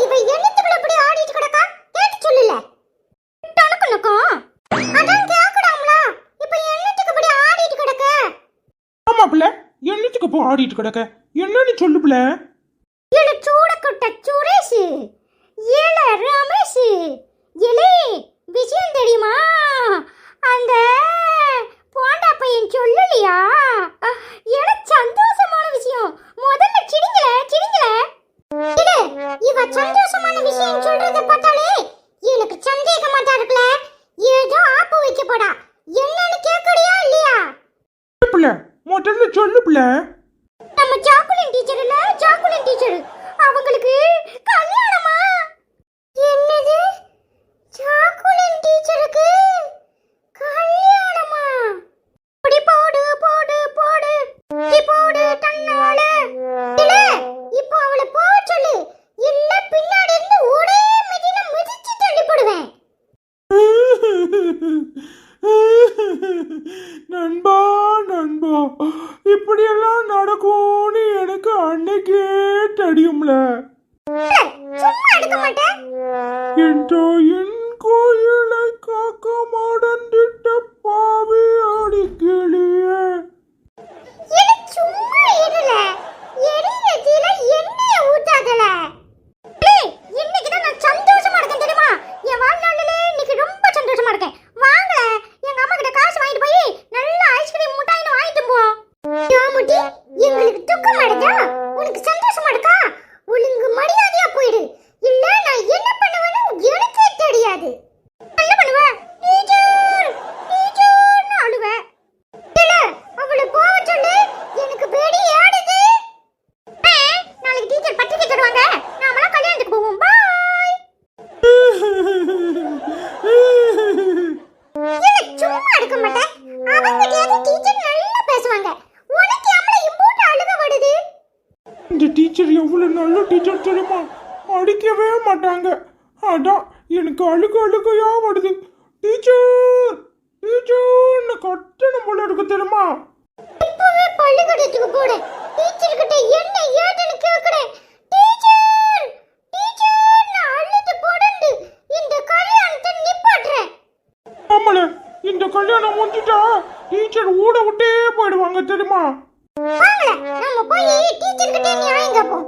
இவ என்னத்துக்குள்ள இப்படி ஆடிட்டு கிடக்கா? கேட்டு சொல்லல. தனக்குனக்கும் அதான் கேக்குறாம்ல. இப்ப என்னத்துக்கு இப்படி ஆடிட்டு கிடக்க? ஆமா பிள்ள, என்னத்துக்கு போ ஆடிட்டு கிடக்க? என்னன்னு சொல்லு பிள்ள. ஏல சூடக்கட்ட சுரேஷ், ஏல ரமேஷ், ஏலே விஷயம் தெரியுமா? அந்த போண்டா பையன் சொல்லலையா? ஏல சந்தோஷமான விஷயம். முதல்ல சிரிங்கல சிரிங்கல. இல்ல இவ சந்தோஷமான விஷயம் சொல்றத பார்த்தாலே எனக்கு சந்தேகமாட்டா இருக்குல. ஏதோ ஆப்பு வைக்க போடா. என்னன்னு கேக்குறியா இல்லையா? பிள்ள முதல்ல சொல்லு பிள்ள. நம்ம ஜாக்குலின் டீச்சர் இல்ல, ஜாக்குலின் டீச்சர் அவங்களுக்கு கல்யாணமா? என்னது? ஜாக்குலின் டீச்சருக்கு கல்யாணமா? போடு போடு போடு போடு போடு தன்னால. இல்ல இப்போ அவளை போ சொல்லு. இல்ல பின்னாடி இருந்து ஒரே மிதில மிதிச்சு தள்ளி போடுவேன். நண்பா நண்பா, இப்படியெல்லாம் நடக்கும்னு எனக்கு அன்னைக்கே தெரியும்ல. சும்மா எடுக்க மாட்டேன். என் தாயின் கோயிலை காக்க மாடந்திட்ட பாவி அடிக்கிளியே. இல்ல சும்மா இருல. எரியில எண்ணெய ஊத்தாதல. இன்னைக்கு தான் நான் சந்தோஷமா இருக்கேன் தெரியுமா? என் வாழ்நாளிலே இன்னைக்கு ரொம்ப சந்தோஷமா இருக்கேன். வாங்க எங்க அம்மா கிட்ட காசு வாங்கிட்டு போய் நல்ல ஐஸ்கிரீம் முட்டாயின்னு வாங்கிட்டு போவோம். யாமுட்டி எங்களுக்கு துக்கம் அடைதா? உனக்கு சந்தோஷமா இருக்கா? ஒழுங்கு மரியாதையா போயிடு. இல்ல நான் என்ன பண்ணுவேன்னு எனக்கே தெரியாது. என்ன பண்ணுவ? டீச்சர் டீச்சர்னு அழுவ. இல்ல அவளை போக சொல்லு. எனக்கு பேடி ஏடுது. நாளைக்கு டீச்சர் பத்திரிக்கை தருவாங்க. நாமலாம் கல்யாணத்துக்கு போவோம். பாய். இல்ல சும்மா இருக்க மாட்டேன். அவங்கிட்டயாவது டீச்சர் நல்லா பேசுவாங்க. உனக்கு அம்மா இம்போட்டு அழுக வருது. இந்த டீச்சர் எவ்வளவு நல்ல டீச்சர் தெரியுமா? அடிக்கவே மாட்டாங்க. அதான் எனக்கு அழுகையா வருது. டீச்சர் டீச்சர்னு கட்டணும் போல இருக்கு தெரியுமா? இப்பவே பள்ளிக்கூடத்துக்கு போடு. டீச்சர் கிட்ட என்ன ஏதுன்னு கேக்குறேன். டீச்சர் டீச்சர்னு அழுது போடுண்டு இந்த கல்யாணத்தை நிப்பாட்றேன். ஆமால, இந்த கல்யாணம் முடிஞ்சிட்டா டீச்சர் ஊட விட்டே போயிடுவாங்க தெரியுமா? வாங்க நம்ம போய் டீச்சர் கிட்ட நியாயம் கேட்போம்.